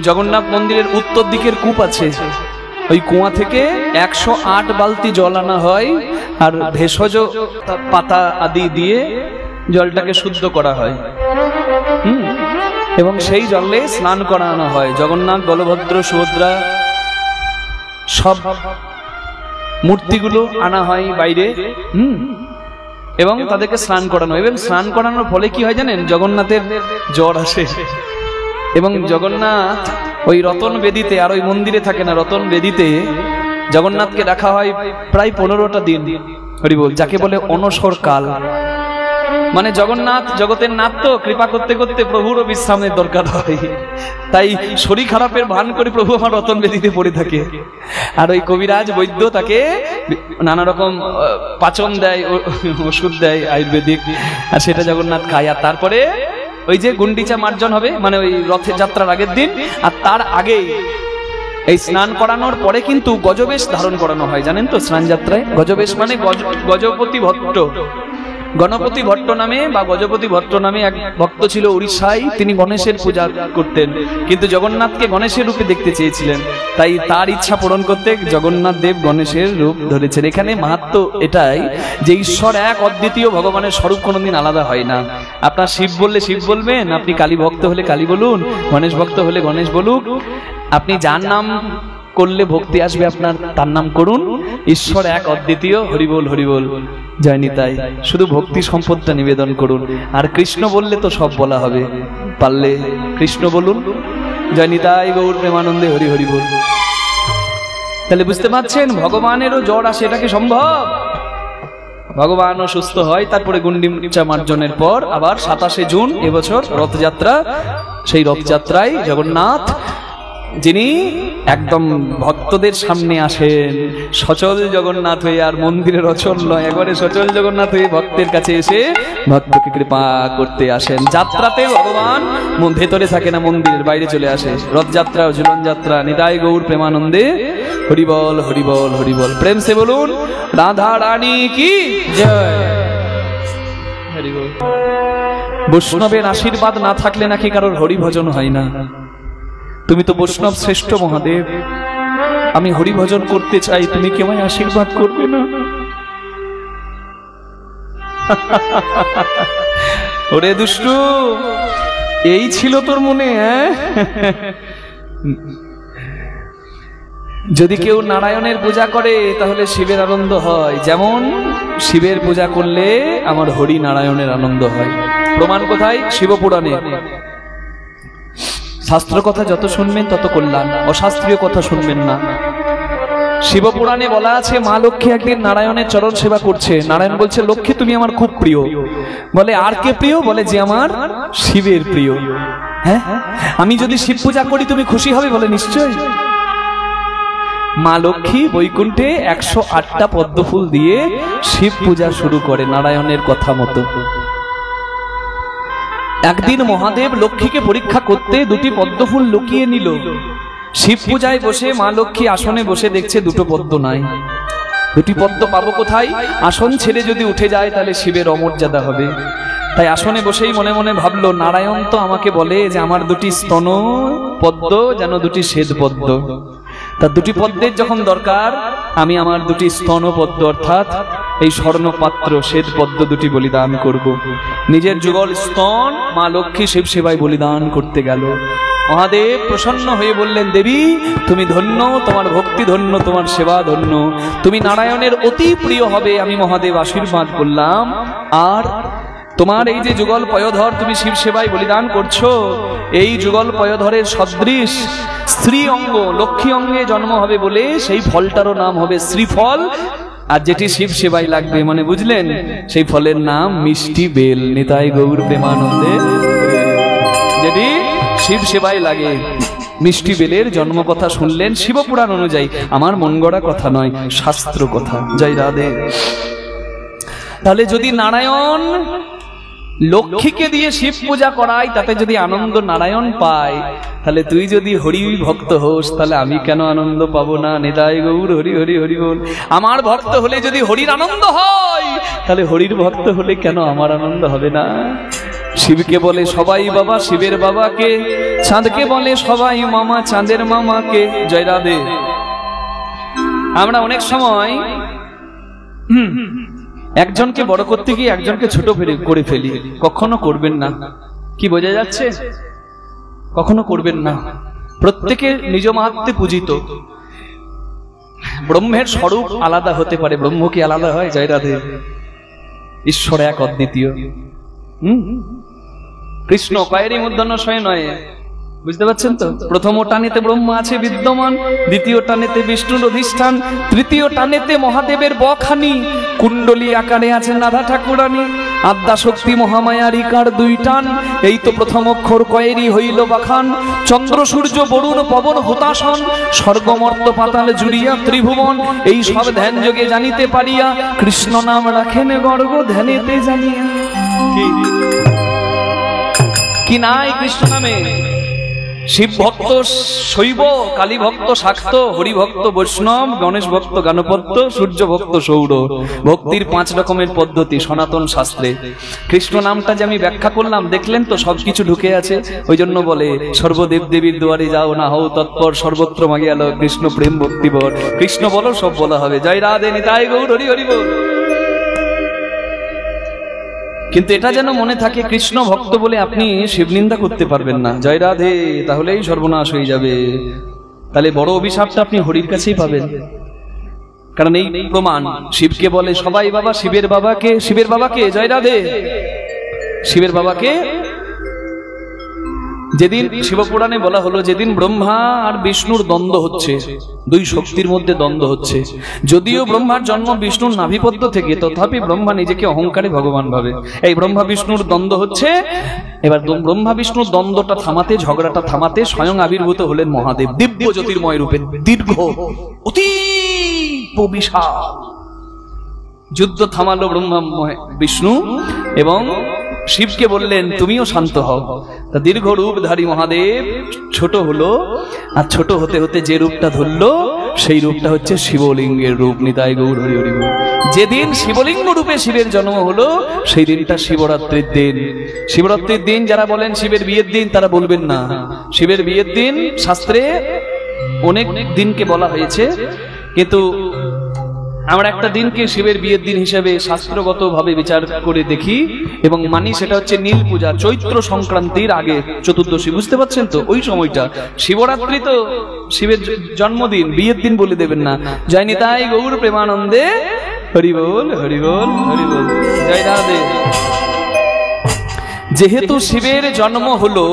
জগন্নাথ মন্দিরের উত্তর দিকের কূপ আছে, ওই কুয়া থেকে 108 বালতি জল আনা হয়, আর ভেষজ পাতা আদি দিয়ে জলটাকে শুদ্ধ করা হয়। এবং সেই জলে স্নান করানো হয়। জগন্নাথ, বলভদ্র, সুভদ্রা সব মূর্তিগুলো আনা হয় বাইরে, এবং তাদেরকে স্নান করানো। এবং স্নান করানোর ফলে কি হয় জানেন? জগন্নাথের জ্বর আসে। এবং জগন্নাথ ওই রতন বেদিতে, আর ওই মন্দিরে থাকে না, রতন বেদিতে জগন্নাথকে রাখা হয় প্রায় 15টা দিন। হরি বল, যাকে বলে অনসর কাল। মানে জগন্নাথ জগতের নাথ তো, কৃপা করতে করতে প্রভুরও বিশ্রামের দরকার হয়। তাই শরীর খারাপের ভান করে প্রভু আমার রতন বেদিতে পড়ে থাকে। আর ওই কবিরাজ বৈদ্য তাকে নানা রকম পাচন দেয়, ওষুধ দেয় আয়ুর্বেদিক, আর সেটা জগন্নাথ খায়। আর তারপরে ওই যে গুন্ডিচা মার্জন হবে, মানে ওই রথের যাত্রার আগের দিন, আর তার আগে এই স্নান করানোর পরে কিন্তু গজবেশ ধারণ করানো হয়, জানেন তো? স্নান যাত্রায় গজবেশ মানে গজপতি ভট্ট, গণপতি ভট্ট নামে বা গজপতি ভট্ট নামে এক ভক্ত ছিল উড়িষ্যায়। তিনি গণেশের পূজা করতেন, কিন্তু জগন্নাথকে গণেশের রূপে দেখতে চেয়েছিলেন। তাই তার ইচ্ছা পূরণ করতে জগন্নাথ দেব গণেশের রূপ ধরেছেন। এখানে মাহাত্ম্য এটাই যে ঈশ্বর এক, অদ্বিতীয়, ভগবানের স্বরূপ কোনোদিন আলাদা হয় না। আপনার শিব বললে শিব বলবেন, আপনি কালী ভক্ত হলে কালী বলুন, গণেশ ভক্ত হলে গণেশ বলুন, আপনি যার নাম করলে ভক্তি আসবে আপনার, তার নাম করুন। ঈশ্বর এক, অদ্বিতীয়। হরিবোল হরিবোল, জয় নিতাই। শুধু ভক্তি সম্পদটা নিবেদন করুন। আর কৃষ্ণ বললে তো সব বলা হবে, পারলে কৃষ্ণ বলুন। জয় নিতাই গৌর প্রেমানন্দে, হরি হরি বল। তাহলে বুঝতে পারছেন, ভগবানেরও জ্বর আসে, এটা কি সম্ভব? ভগবানও সুস্থ হয়। তারপরে গুন্ডিচা মার্জনের পর আবার 27শে জুন এবছর রথযাত্রা। সেই রথযাত্রায় জগন্নাথ, যিনি একদম ভক্তদের সামনে আসেন সচল জগন্নাথ হয়ে, আর মন্দিরের অচল নয়, একবারে সচল জগন্নাথ হয়ে ভক্তের কাছে এসে ভক্তকে কৃপা করতে আসেন। যাত্রাতে ভগবান ভেতরে থাকে না, মন্দিরের বাইরে চলে আসে। রথযাত্রা ও ঝুলন যাত্রা। নিতাই গৌর প্রেমানন্দে, হরিবল হরিবল হরিবল। প্রেম সে বলুন রাধা রানী কি জয়। হরিবল। বৈষ্ণবের আশীর্বাদ না থাকলে নাকি কারোর হরিভজন হয় না। তুমি তো বৈষ্ণব শ্রেষ্ঠ মহাদেব, আমি হরিভজন করতে চাই, তুমি কি আমায় আশীর্বাদ করবে না? ওরে দুষ্টু, এই ছিল তোর মনে? যদি কেউ নারায়ণের পূজা করে তাহলে শিবের আনন্দ হয়, যেমন শিবের পূজা করলে আমার হরি নারায়ণের আনন্দ হয়। প্রমাণ কোথায়? শিবপুরাণে। শাস্ত্র কথা যত শুনবেন তত কল্যাণ, অশাস্ত্রীয় কথা শুনবেন না। শিবপুরাণে বলা আছে, মা লক্ষ্মী একদিন নারায়ণের চরণ সেবা করছে। নারায়ণ বলছে, লক্ষ্মী তুমি আমার খুব প্রিয়। বলে, আর কে প্রিয়? বলে, যে আমার শিবের প্রিয়। হ্যাঁ, আমি যদি শিব পূজা করি তুমি খুশি হবে? বলে, নিশ্চয়। মা লক্ষ্মী বৈকুণ্ঠে 108টা পদ্মফুল দিয়ে শিব পূজা শুরু করে নারায়ণের কথা মতো। একদিন মহাদেব লক্ষ্মীকে পরীক্ষা করতে 2টি পদ্মফুল লুকিয়ে নিল। শিব পূজায় বসে মা লক্ষ্মী আসনে বসে দেখছে 2টো পদ্ম নাই। 2টি পদ্ম পাবো কোথায়? আসন ছেড়ে যদি উঠে যায় তাহলে শিবের অমর্যাদা হবে। তাই আসনে বসেই মনে মনে ভাবলো, নারায়ণ তো আমাকে বলে যে আমার 2টি স্তন পদ্ম যেন 2টি শ্বেত পদ্ম। তা 2টি পদ্মের যখন দরকার, আমি আমার 2টি স্তন পদ্ম অর্থাৎ এই স্বর্ণ পাত্র শ্বেত পদ্ম 2টি বলিদান করব। নিজের যুগল স্তন মা লক্ষ্মী শিব সেবায় বলিদান করতে গেল। মহাদেব প্রসন্ন হয়ে বললেন, দেবী তুমি ধন্য, তোমার ভক্তি ধন্য, তোমার সেবা ধন্য, তুমি নারায়ণের অতি প্রিয় হবে, আমি মহাদেব আশীর্বাদ করলাম। আর তোমার এই যে যুগল পয়োধর তুমি শিব সেবায় বলিদান করছো, এই যুগল পয়োধরের সদৃশ স্ত্রী অঙ্গ লক্ষ্মী অঙ্গে জন্ম হবে বলে সেই ফলটারও নাম হবে শ্রীফল। আর যেটি শিব সেবায় লাগবে, মানে বুঝলেন, সেই ফলের নাম মিষ্টি বেল। নিতাই গৌর প্রেমানন্দে। যেটি শিব সেবায় লাগে, মিষ্টি বেলের জন্ম কথা শুনলেন শিবপুরাণ অনুযায়ী। আমার মন গড়া কথা নয়, শাস্ত্র কথা। জয় রাধে। তাহলে যদি নারায়ণ লক্ষ্মীকে দিয়ে শিব পূজা করায়, তাতে যদি আনন্দ নারায়ণ পায়, তাহলে তুই যদি হরি ভক্ত হোস, তাহলে আমি কেন আনন্দ পাবো না? নিতাই গৌর হরি হরি হরি বল। আমার ভক্ত হলে যদি হরির আনন্দ হয়, তাহলে হরির ভক্ত হলে কেন আমার আনন্দ হবে না? শিবকে বলে সবাই বাবা শিবের বাবাকে, চাঁদকে বলে সবাই মামা চাঁদের মামাকে। জয় রাধে। আমরা অনেক সময় একজনকে বড় করতে গিয়ে একজনকে ছোট করে ফেলি। কখনো করবেন না। কি বোঝা যাচ্ছে? কখনো করবেন না। প্রত্যেকের নিজ মাহাত্ম্যে পূজিত। ব্রহ্মের স্বরূপ আলাদা হতে পারে, ব্রহ্ম কি আলাদা হয়? জয় রাধে। ঈশ্বর এক অদ্বিতীয়। কৃষ্ণ কয়েরই মূর্ধন্য শয়ে নয়, বুঝতে পারছেন তো? প্রথম টানেতে ব্রহ্মা আছে বিদ্যমান, দ্বিতীয় টানেতে বিষ্ণুর অধিষ্ঠান, তৃতীয় টানেতে মহাদেবের বখানি, কুণ্ডলী আকারে আছে রাধা ঠাকুরানী, আদ্যা শক্তি মহামায়ার ইকার দুই টান, এই তো প্রথম অক্ষর কয়েরই হইল বাখান, চন্দ্র সূর্য বরুণ পবন হুতাসন, স্বর্গমর্ত পাতাল জুড়িয়া ত্রিভুবন, এই সব ধ্যান যোগে জানিতে পারিয়া, কৃষ্ণ নাম রাখেন গর্গ ধ্যানেতে জানিয়া। কি নাই কৃষ্ণ নামে? শিব ভক্ত শৈব, কালী ভক্ত শাক্ত, হরি ভক্ত বৈষ্ণব, গণেশ ভক্ত গানপত্য, সূর্য ভক্ত সৌর। ভক্তির 5 রকমের পদ্ধতি সনাতন শাস্ত্রে। কৃষ্ণ নামটা যে আমি ব্যাখ্যা করলাম, দেখলেন তো সবকিছু ঢুকে আছে। ওই জন্য বলে সর্বদেব দেবীর দুয়ারে যাও না হও তৎপর, সর্বত্র মাগিয়ালো কৃষ্ণ প্রেম ভক্তিবর। কৃষ্ণ বলো সব বলা হবে। জয় রাধে নিতাই গৌর হরি হরি বল। কিন্তু এটা যেন মনে থাকে, কৃষ্ণ ভক্ত বলে আপনি শিবনিন্দা করতে পারবেন না। জয় রাধে। তাহলেই সর্বনাশ হয়ে যাবে। তাহলে বড় অভিশাপটা আপনি হরির কাছেই পাবেন। কারণ এই প্রমাণ। শিবকে বলে সবাই বাবা শিবের বাবাকে, শিবের বাবাকে। জয় রাধে। শিবের বাবাকে যেদিন শিবপুরাণে বলা হলো, যেদিন ব্রহ্মা আর বিষ্ণুর দ্বন্দ্ব হচ্ছে, দুই শক্তির মধ্যে দ্বন্দ্ব হচ্ছে, যদিও ব্রহ্মার জন্ম বিষ্ণুর নাভিপদ্ম থেকে, তথাপি ব্রহ্মা নিজেকে অহংকারী ভগবান ভাবে। এই ব্রহ্মা বিষ্ণুর দ্বন্দ্ব হচ্ছে। এবার ব্রহ্মা বিষ্ণুর দ্বন্দ্বটা থামাতে, ঝগড়াটা থামাতে স্বয়ং আবির্ভূত হলেন মহাদেব দিব্য জ্যোতির্ময় রূপে। দীর্ঘ অতীব বিশাল যুদ্ধ থামালো ব্রহ্মা বিষ্ণু এবং শিবকে বললেন তুমিও শান্ত হও। তা দীর্ঘ রূপধারী মহাদেব ছোট হলো, আর ছোট হতে হতে যে রূপটা ধরলো সেই রূপটা হচ্ছে শিবলিঙ্গের রূপ। নিতাই গৌর হরি হরি বল। যেদিন শিবলিঙ্গ রূপে শিবের জন্ম হলো সেই দিনটা শিবরাত্রির দিন। শিবরাত্রির দিন যারা বলেন শিবের বিয়ের দিন, তারা বলবেন না। শিবের বিয়ের দিন শাস্ত্রে অনেক দিনকে বলা হয়েছে, কিন্তু আমরা একটা দিনকে শিবের বিয়ের দিন হিসেবে শাস্ত্রগত ভাবে বিচার করে দেখি এবং মানি, সেটা হচ্ছে নীল পূজা, চৈত্র সংক্রান্তির আগে চতুর্দশী। বুঝতে পারছেন তো? ওই সময়টা। শিবরাত্রি তো শিবের জন্মদিন, বিয়ের দিন বলে দেবেন না। জয় নিতাই গৌর প্রেমানন্দে হরি বল হরি বল হরি বল। জয় রাধে। যেহেতু শিবের জন্ম হলো,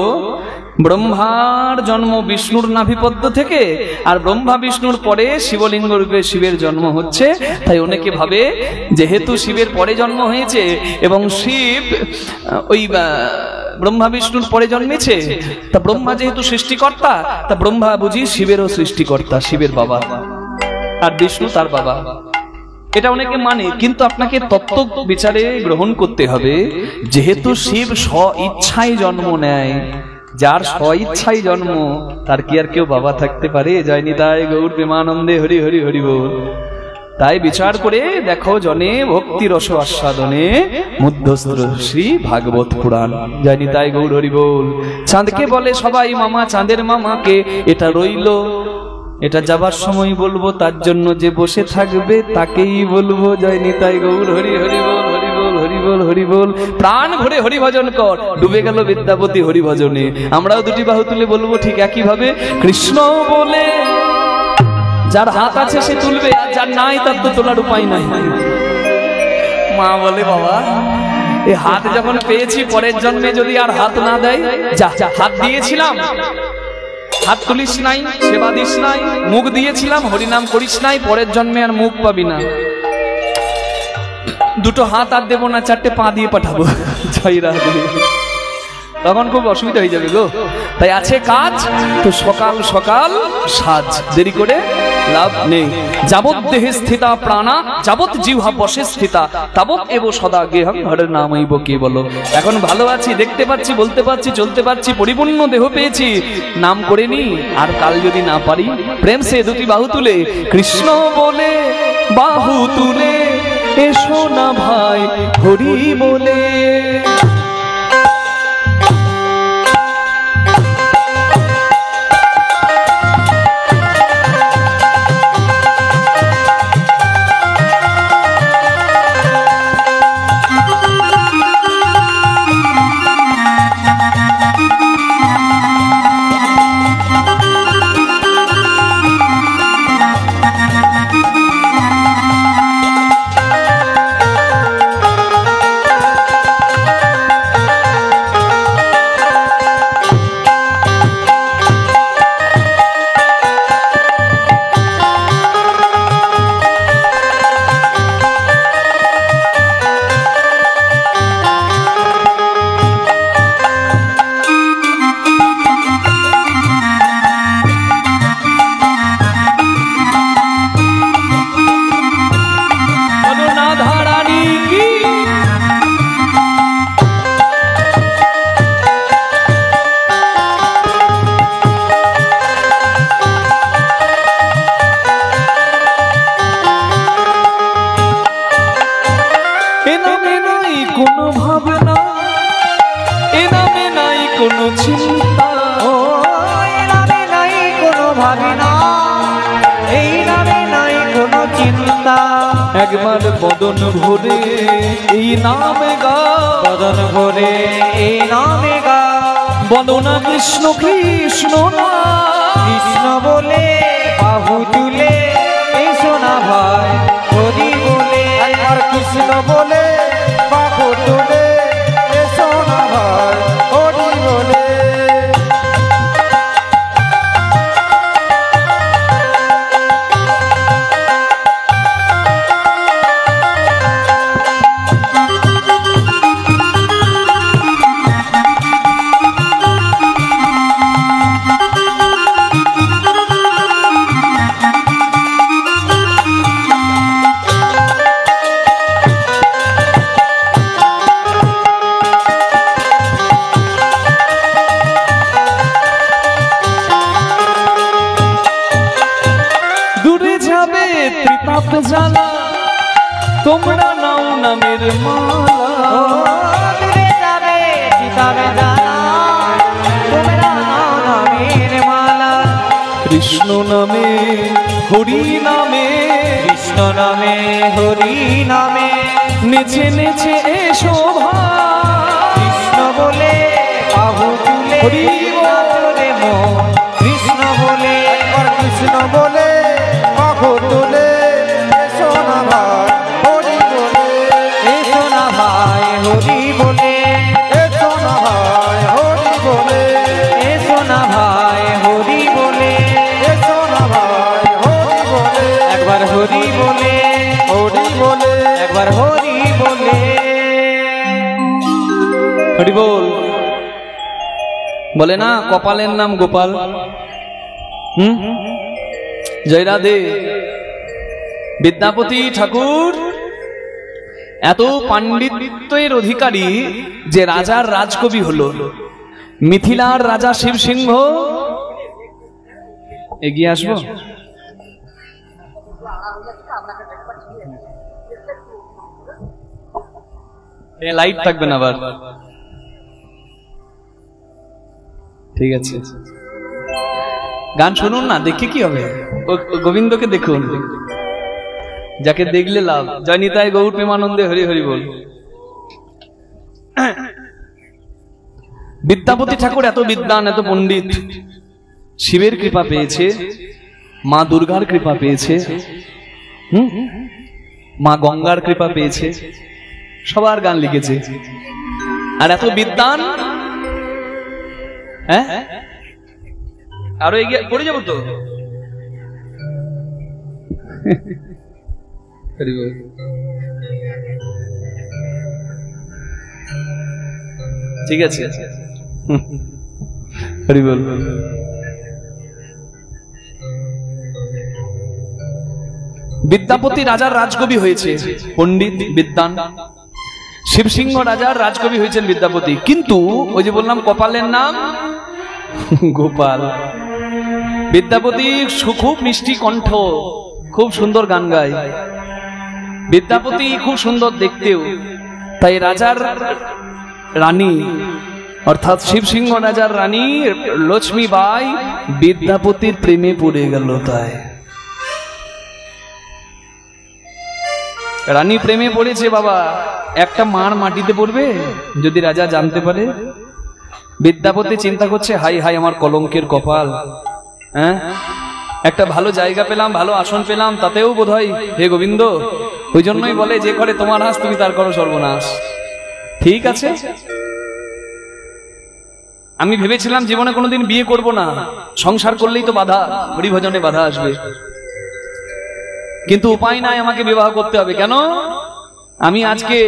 ব্রহ্মার জন্ম বিষ্ণুর নাভিপদ্ম থেকে, আর ব্রহ্মা বিষ্ণুর পরে শিবলিঙ্গ রূপে শিবের জন্ম হচ্ছে, তাই অনেকে ভাবে যেহেতু শিবের পরে জন্ম হয়েছে এবং শিব ওই ব্রহ্মা বিষ্ণুর পরে জন্মেছে, তা ব্রহ্মা যেহেতু সৃষ্টিকর্তা, তা ব্রহ্মা বুঝি শিবেরও সৃষ্টিকর্তা, শিবের বাবা, আর বিষ্ণু তার বাবা। এটা অনেকে মানে, কিন্তু আপনাকে তত্ত্ব বিচারে গ্রহণ করতে হবে, যেহেতু শিব স্ব ইচ্ছায় জন্ম নেয়, যার স্ব ইচ্ছায় জন্ম, তার কি আর কেউ বাবা থাকতে পারে? জয় নিতাই গৌর প্রেমানন্দে হরি হরি হরি বল। তাই বিচার করে দেখো জনে ভক্তি রস আস্বাদনে মধ্যস্থ শ্রী ভাগবত পুরাণ। জয় নিতাই গৌর হরি বল। চাঁদকে বলে সবাই মামা চাঁদের মামাকে, এটা রইল, এটা যাবার সময় বলবো, তার জন্য যে বসে থাকবে তাকেই বলবো। জয় নিতাই গৌর হরি হরি বল হরি বল হরি বল হরি বল। প্রাণ ভরে হরি ভজন কর, ডুবে গেল বিদ্যাপতি হরি ভজনে। আমরাও দুটি বাহু তুলে বলবো ঠিক একই ভাবে, কৃষ্ণ বলে যার হাত আছে সে তুলবে, আর যার নাই তার তো তোলার উপায় নাই। মা বলে বাবা এই হাত যখন পেয়েছি, পরের জন্মে যদি আর হাত না দেয়, যা হাত দিয়েছিলাম হাত তুলিস নাই, সেবা দিস নাই, মুখ দিয়েছিলাম হরিনাম করিস নাই, পরের জন্মে আর মুখ পাবি না। দুটো হাত আর দেবো না, 4টে পা দিয়ে পাঠাবো। জয় রাধে। তখন খুব অসুবিধা হয়ে যাবে গো। তাই আছে কাজ, তো সকাল সকাল সাজ, দেরি করে লাভ নেই। যাবৎ দেহে স্থিতা প্রাণা, যাবৎ জিহ্বা বশে স্থিতা, তাবৎ এব সদা গেহং হরের নামইব কেবল। এখন ভালো আছি, দেখতে পাচ্ছি, বলতে পারছি, চলতে পারছি, পরিপূর্ণ দেহ পেয়েছি, নাম করে নি। আর কাল যদি না পারি, প্রেম সে দুটি বাহু তুলে কৃষ্ণ বলে বাহু তুলে এসো না ভাই হরি বলে। ভাবি না, এই নামে নাই কোনো চিন্তা। একবার বদন ভরে এই নামে গা, বদন ভরে এই নামে গা, বলো না কৃষ্ণ কৃষ্ণ না, কৃষ্ণ বলে বাহু তুলে এসো না ভাই হরি বলে। একবার কৃষ্ণ বলে বাহু তুলে এসো না ভাই হরি বলে। ত্রিতাপ জ্বালা তোমরা নাও নামের মালা, দূরে যাবে চিতাবে জানা, তোমরা নাও নামের মালা। কৃষ্ণ নামে হরি নামে, কৃষ্ণ নামে হরি নামে, নেচে নেচে এসো ভাই, কৃষ্ণ বলে বাহু তুলে হরি নাচরে মন, কৃষ্ণ বলে। একবার কৃষ্ণ বলে বাহু তুলে এসো না ভাই হরি বলে। এসো না ভাই হরি বলে, এসো না ভাই হরি বলে। এসো না ভাই হরি বলে, এসো না ভাই হরি বলে। একবার হরি বলে, হরি বলে। একবার হরি বলে। হরি বল। বলে না কপালের নাম গোপাল। জয় রাধে। বিদ্যাপতি ঠাকুর এত পাণ্ডিত্যের অধিকারী যে রাজার রাজকবি হলো। মিথিলার রাজা শিবসিংহ, এগিয়ে আসবো, লাইট থাকবে না আবার, ঠিক আছে। গান শুনুন না, দেখে কি হবে, গোবিন্দকে দেখুন, যাকে দেখলে লাভ। জয় নিতাই গৌর প্রেমানন্দে হরি হরি বল। বিদ্যাপতি ঠাকুর এত বিদ্বান, এত পণ্ডিত, শিবের কৃপা পেয়েছে, মা দুর্গার কৃপা পেয়েছে, মা গঙ্গার কৃপা পেয়েছে, সবার গান লিখেছে। আর এত বিদ্বান, হ্যাঁ আরো এগিয়ে পড়ে যাবো তো। ঠিক আছে, হরি বল। বিদ্যাপতি রাজার রাজকবি হয়েছে, পণ্ডিত বিদ্বান। শিবসিংহ রাজার রাজকবি হয়েছেন বিদ্যাপতি, কিন্তু ওই যে বললাম কপালের নাম গোপাল। বিদ্যাপতি খুব মিষ্টি কণ্ঠ, খুব সুন্দর গান গায়। বিদ্যাপতি খুব সুন্দর দেখতেও, তাই রাজার রানী অর্থাৎ শিবসিংহ রাজার রানী লক্ষ্মীবাই বিদ্যাপতির প্রেমে পড়ে গেল। তাই রানী প্রেমে পড়েছে বাবা, একটা মার মাটিতে পড়বে যদি রাজা জানতে পারে। বিদ্যাপতি চিন্তা করছে, হাই হাই আমার কলঙ্কের কপাল, হ্যাঁ একটা ভালো জায়গা পেলাম, ভালো আসন পেলাম, তাতেও বোধহয় হে গোবিন্দ। ওই জন্যই বলে যে করে তোমার হাস তুমি তার করো সর্বনাশ। ঠিক আছে, আমি ভেবেছিলাম জীবনে কোনোদিন বিয়ে করব না, সংসার করলেই তো বাধা, হরিভজনে বাধা আসবে, কিন্তু উপায় নাই, আমাকে বিবাহ করতে হবে। কেন? আমি আজকে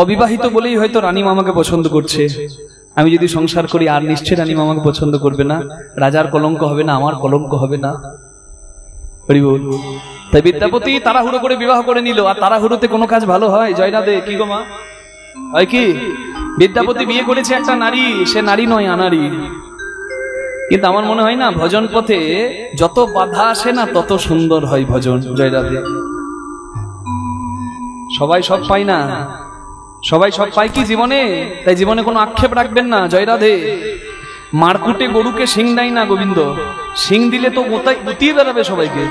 অবিবাহিত বলেই হয়তো রানীমা আমাকে পছন্দ করছে, আমি যদি সংসার করি আর নিশ্চয় রানীমা আমাকে পছন্দ করবে না, রাজার কলঙ্ক হবে না, আমার কলঙ্ক হবে না। হরি বল। তাই বিদ্যাপতি তাড়াহুড়ো করে বিবাহ করে নিল, আর তাড়াহুড়োতে কোনো কাজ ভালো হয়? জয় না দে, কি গো মা, হয় কি? বিদ্যাপতি বিয়ে করেছে একটা নারী, সে নারী নয় আনারি। কিন্তু আমার মনে হয় না ভজন পথে যত বাধা আসে না তত সুন্দর হয় ভজন। জয় রাধে। সবাই সব পায় না, সবাই সব পায় কি জীবনে? তাই জীবনে কোনো আক্ষেপ রাখবেন না। জয় রাধে। মারকুটে গরুকে শিং দেয় না গোবিন্দ, শিং দিলে তো গুতিয়ে বেড়াবে সবাইকে,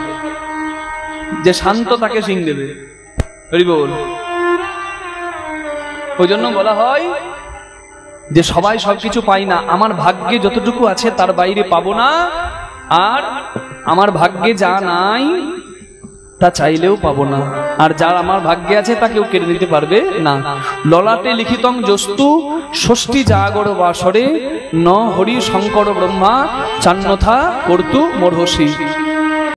যে শান্ত তাকে শিং দেবে। হরি বল। ওই জন্য বলা হয় যে সবাই সবকিছু পাই না, আমার ভাগ্যে যতটুকু আছে তার বাইরে পাবো না, আর আমার ভাগ্যে যা নাই তা চাইলেও পাবো না, আর যার আমার ভাগ্যে আছে তা কেউ কেড়ে নিতে পারবে না। ললাটে লিখিতং যস্তু ষষ্ঠী জাগর বাসরে ন হরি শঙ্কর ব্রহ্মা চান্নথা কর্তু মর্হসি।